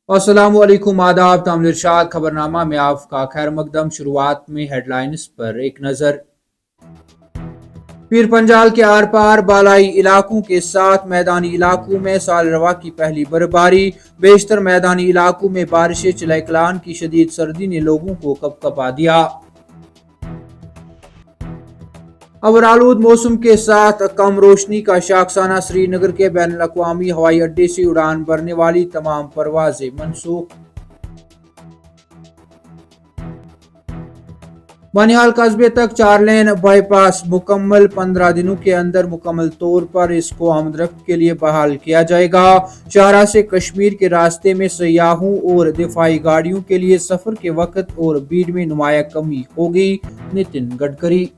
अस्सलाम वालेकुम, आदाब। तामिल इरशाद खबरनामा में आपका खैर मकदम। शुरुआत में हेडलाइंस पर एक नज़र। पीर पंजाल के आर पार बालाई इलाकों के साथ मैदानी इलाकों में साल रवा की पहली बर्फबारी। बेशतर मैदानी इलाकों में बारिशें चिलैकलान की शदीद सर्दी ने लोगों को कपकपा दिया। अबरालूद मौसम के साथ कम रोशनी का शाखसाना। श्रीनगर के बैनुल अक़वामी हवाई अड्डे से उड़ान भरने वाली तमाम परवाजें मनसूख। बनिहाल कस्बे तक 4 लेन बाईपास मुकम्मल। 15 दिनों के अंदर मुकम्मल तौर पर इसको आमदरफ्त के लिए बहाल किया जाएगा। शाहरा से कश्मीर के रास्ते में सयाहों और दिफाई गाड़ियों के लिए सफर के वक्त और भीड़ में नुमाया कमी होगी। नितिन गडकरी।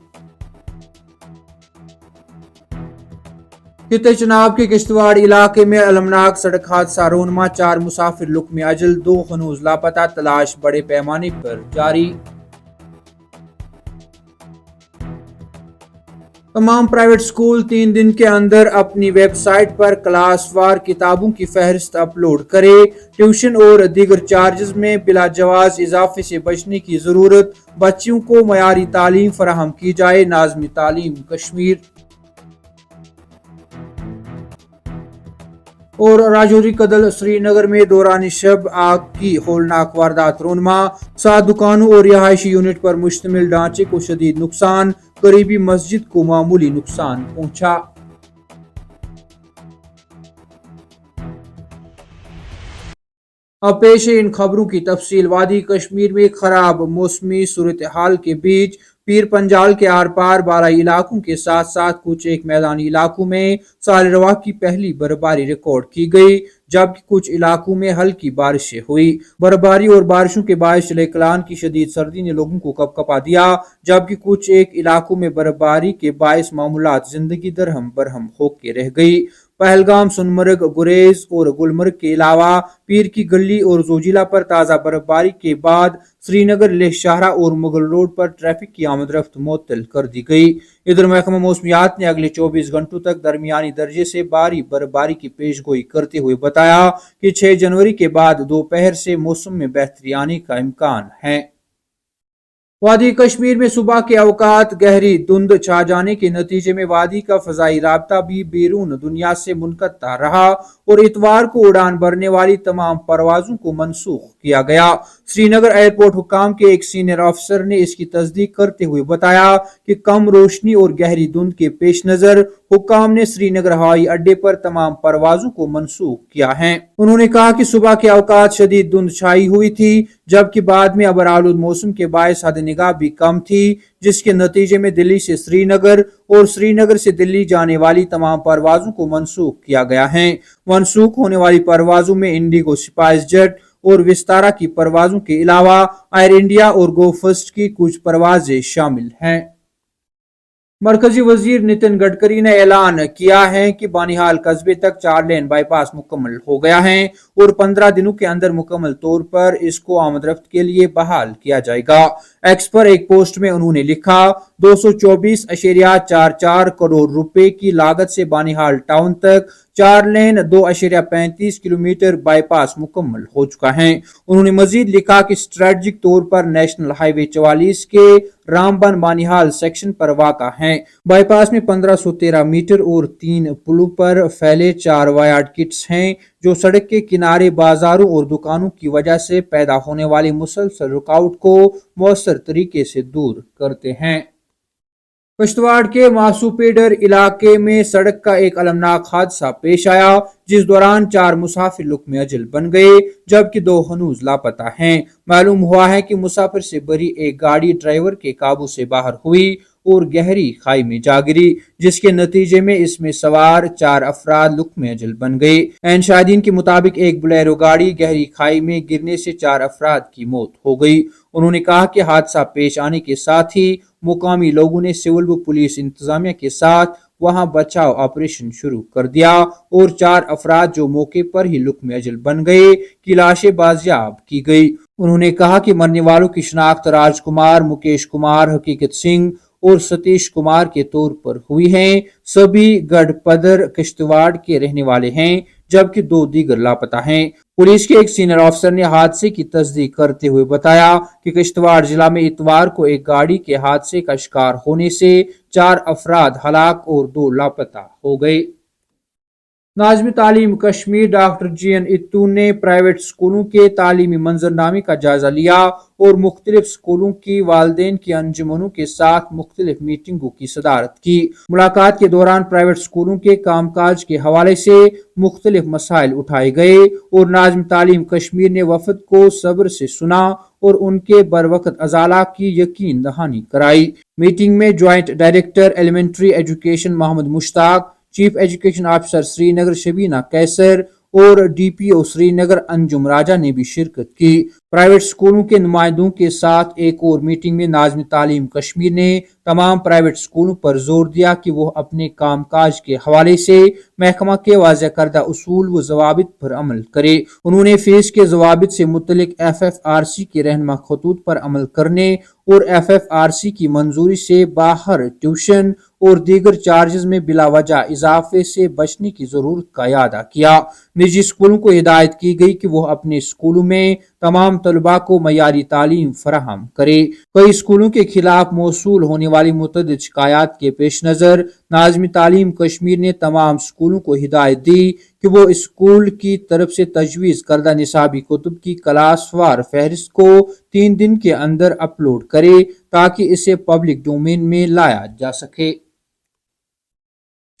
खित्ते चनाब के किश्तवाड़ इलाके में अलमनाक सड़क हादसा। रोनमा 4 मुसाफिर लुकमे अजल, 2 हनूज लापता। तलाश बड़े पैमाने पर जारी। तमाम प्राइवेट स्कूल 3 दिन के अंदर अपनी वेबसाइट पर क्लासवार किताबों की फहरिस्त अपलोड करें। ट्यूशन और दीगर चार्जेस में बिला जवाज इजाफे से बचने की जरूरत। बच्चियों को मयारी तालीम फराहम की जाए। नाज़मी तालीम कश्मीर। और राजौरी कदल श्रीनगर में दौरान शब आग की होलनाक वारदात। रोनमा 7 दुकानों और रिहायशी यूनिट पर मुश्तमिल ढांचे को शदीद नुकसान। करीबी मस्जिद को मामूली नुकसान पहुंचा। अब पेश है इन खबरों की तफसील। वादी कश्मीर में खराब मौसमी सूरत हाल के बीच पीर पंजाल के आर पार बालाई इलाकों के साथ साथ कुछ एक मैदानी इलाकों में साल रवा की पहली बर्फबारी रिकॉर्ड की गई, जबकि कुछ इलाकों में हल्की बारिशें हुई। बर्फबारी और बारिशों के बायस चिलैकलान की शदीद सर्दी ने लोगों को कपकपा दिया, जबकि कुछ एक इलाकों में बर्फबारी के बायस मामूलात जिंदगी दरहम बरहम होके रह गई। पहलगाम, सोनमर्ग, गुरेज और गुलमर्ग के अलावा पीर की गली और जोजिला पर ताज़ा बर्फबारी के बाद श्रीनगर, लेह शाहरा और मुगल रोड पर ट्रैफिक की आमदरफ्त मुअत्तल कर दी गई। इधर महकमा मौसमियात ने अगले 24 घंटों तक दरमियानी दर्जे से भारी बर्फबारी की पेशगोई करते हुए बताया कि 6 जनवरी के बाद दोपहर से मौसम में बेहतरी आने का इम्कान है। वादी कश्मीर में सुबह के अवकात गहरी धुंध छा जाने के नतीजे में वादी का फजाई राबता भी बैरून दुनिया से मुनक़ता रहा और इतवार को उड़ान भरने वाली तमाम परवाजों को मनसूख किया गया। श्रीनगर एयरपोर्ट हुकाम के एक सीनियर अफसर ने इसकी तस्दीक करते हुए बताया कि कम रोशनी और गहरी धुंध के पेश नजर हुकाम ने श्रीनगर हवाई अड्डे पर तमाम परवाजों को मनसूख किया है। उन्होंने कहा कि सुबह के अवकात शदीद धुंध छाई हुई थी, जबकि बाद में अबरालूद मौसम के बायस हद निगाह भी कम थी, जिसके नतीजे में दिल्ली से श्रीनगर और श्रीनगर से दिल्ली जाने वाली तमाम परवाजों को मनसूख किया गया है। मनसूख होने वाली परवाजों में इंडिगो, स्पाइस जेट और विस्तारा की परवाजों के अलावा एयर इंडिया और गो फर्स्ट की कुछ परवाजें शामिल हैं। मरकजी वजीर नितिन गडकरी ने ऐलान किया है कि बानिहाल कस्बे तक 4 लेन बाईपास मुकम्मल हो गया है और 15 दिनों के अंदर मुकम्मल तौर पर इसको आमदरफ्त के लिए बहाल किया जाएगा। एक्स पर एक पोस्ट में उन्होंने लिखा, 224.44 करोड़ रुपए की लागत से बानिहाल टाउन तक 4 लेन 2.35 किलोमीटर बाईपास मुकम्मल हो चुका है। उन्होंने मजीद लिखा कि स्ट्रेटजिक तौर पर नेशनल हाईवे 44 के रामबन बानिहाल सेक्शन पर वाक़ा है। बाईपास में 1513 मीटर और 3 पुलों पर फैले 4 वायार्ड किट्स हैं, जो सड़क के किनारे बाजारों और दुकानों की वजह से पैदा होने वाली मुसलसल रुकावट को मौसर तरीके से दूर करते हैं। किश्तवाड़ के मासूपेडर इलाके में सड़क का एक अलमनाक हादसा पेश आया, जिस दौरान 4 मुसाफिर लुकमे अजल बन गए, जबकि 2 हनूज लापता हैं। मालूम हुआ है कि मुसाफिर से भरी एक गाड़ी ड्राइवर के काबू से बाहर हुई और गहरी खाई में जा गिरी, जिसके नतीजे में इसमें सवार 4 अफराद लुकमे अजल बन गए। एन शाहिदीन के मुताबिक एक बुलेरो गाड़ी गहरी खाई में गिरने से 4 अफराद की मौत हो गई। उन्होंने कहा कि हादसा पेश आने के साथ ही मुकामी लोगों ने सिविल व पुलिस इंतजामिया के साथ वहां बचाव ऑपरेशन शुरू कर दिया और 4 अफराद जो मौके पर ही लुकमे अजल बन गए की लाशें बाजियाब की गई। उन्होंने कहा कि मरने वालों की शिनाख्त राजकुमार, मुकेश कुमार, हकीकत सिंह और सतीश कुमार के तौर पर हुई है। सभी गढ़पदर किश्तवाड़ के रहने वाले हैं, جبکہ 2 دیگر لاپتہ ہیں۔ پولیس کے ایک سینئر افسر نے حادثے کی تصدیق کرتے ہوئے بتایا کہ کشتواڑ ضلع میں اتوار کو ایک گاڑی کے حادثے کا شکار ہونے سے 4 افراد ہلاک اور 2 لاپتہ ہو گئے۔ ناظم تعلیم کشمیر ڈاکٹر جی این اتو نے پرائیویٹ اسکولوں کے تعلیمی منظرنامے کا جائزہ لیا اور مختلف اسکولوں کی والدین کی انجمنوں کے ساتھ مختلف میٹنگوں کی صدارت کی۔ ملاقات کے دوران پرائیویٹ اسکولوں کے کام کاج کے حوالے سے مختلف مسائل اٹھائے گئے اور ناظم تعلیم کشمیر نے وفد کو صبر سے سنا اور ان کے بروقت ازالہ کی یقین دہانی کرائی۔ میٹنگ میں جوائنٹ ڈائریکٹر ایلیمنٹری ایجوکیشن محمد مشتاق، چیف ایجوکیشن آفیسر سری نگر شبینہ کیسر اور ڈی پی او سری نگر انجم راجہ نے بھی شرکت کی۔ پرائیویٹ اسکولوں کے نمائندوں کے ساتھ ایک اور میٹنگ میں ناظم تعلیم کشمیر نے تمام پرائیویٹ اسکولوں پر زور دیا کہ وہ اپنے کام کاج کے حوالے سے محکمہ کے واضح کردہ اصول و ضوابط پر عمل کرے۔ انہوں نے فیس کے ضوابط سے متعلق ایف ایف آر سی کے رہنما خطوط پر عمل کرنے اور ایف ایف آر سی کی منظوری سے باہر ٹیوشن اور دیگر چارجز میں بلا وجہ اضافے سے بچنے کی ضرورت کا اعادہ کیا۔ نجی اسکولوں کو ہدایت کی گئی کہ وہ اپنے اسکولوں میں تمام طلباء کو معیاری تعلیم فراہم کرے۔ کئی اسکولوں کے خلاف موصول ہونے والی متعدد شکایات کے پیش نظر ناظم تعلیم کشمیر نے تمام اسکولوں کو ہدایت دی کہ وہ اسکول کی طرف سے تجویز کردہ نصابی کتب کی کلاس وار فہرست کو 3 دن کے اندر اپلوڈ کرے تاکہ اسے پبلک ڈومین میں لایا جا سکے۔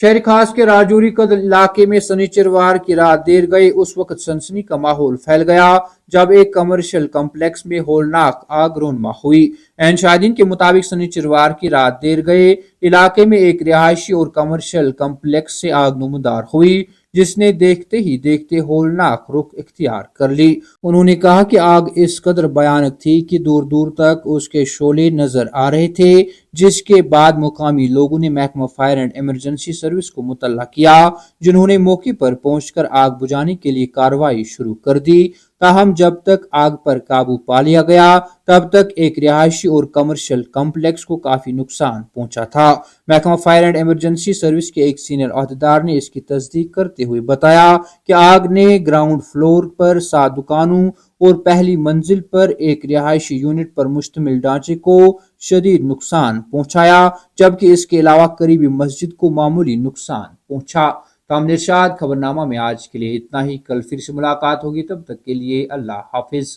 شہر خاص کے راجوری قدر علاقے میں سنیچروار کی رات دیر گئے اس وقت سنسنی کا ماحول پھیل گیا جب ایک کمرشل کمپلیکس میں ہولناک آگ رونما ہوئی۔ عین شاہدین کے مطابق سنیچروار کی رات دیر گئے علاقے میں ایک رہائشی اور کمرشل کمپلیکس سے آگ نمودار ہوئی جس نے دیکھتے ہی دیکھتے ہولناک رخ اختیار کر لی۔ انہوں نے کہا کہ آگ اس قدر بھیانک تھی کہ دور دور تک اس کے شعلے نظر آ رہے تھے، جس کے بعد مقامی لوگوں نے محکمہ فائر اینڈ ایمرجنسی سروس کو مطلع کیا، جنہوں نے موقع پر پہنچ کر آگ بجھانے کے لیے کارروائی شروع کر دی۔ تاہم جب تک آگ پر قابو پا لیا گیا تب تک ایک رہائشی اور کمرشل کمپلیکس کو کافی نقصان پہنچا تھا۔ محکمہ فائر اینڈ ایمرجنسی سروس کے ایک سینئر عہدیدار نے اس کی تصدیق کرتے ہوئے بتایا کہ آگ نے گراؤنڈ فلور پر 7 دکانوں اور پہلی منزل پر ایک رہائشی یونٹ پر مشتمل ڈھانچے کو شدید نقصان پہنچایا، جبکہ اس کے علاوہ قریبی مسجد کو معمولی نقصان پہنچا۔ تامل ارشاد خبرنامہ میں آج کے لیے اتنا ہی۔ کل پھر سے ملاقات ہوگی، تب تک کے لیے اللہ حافظ۔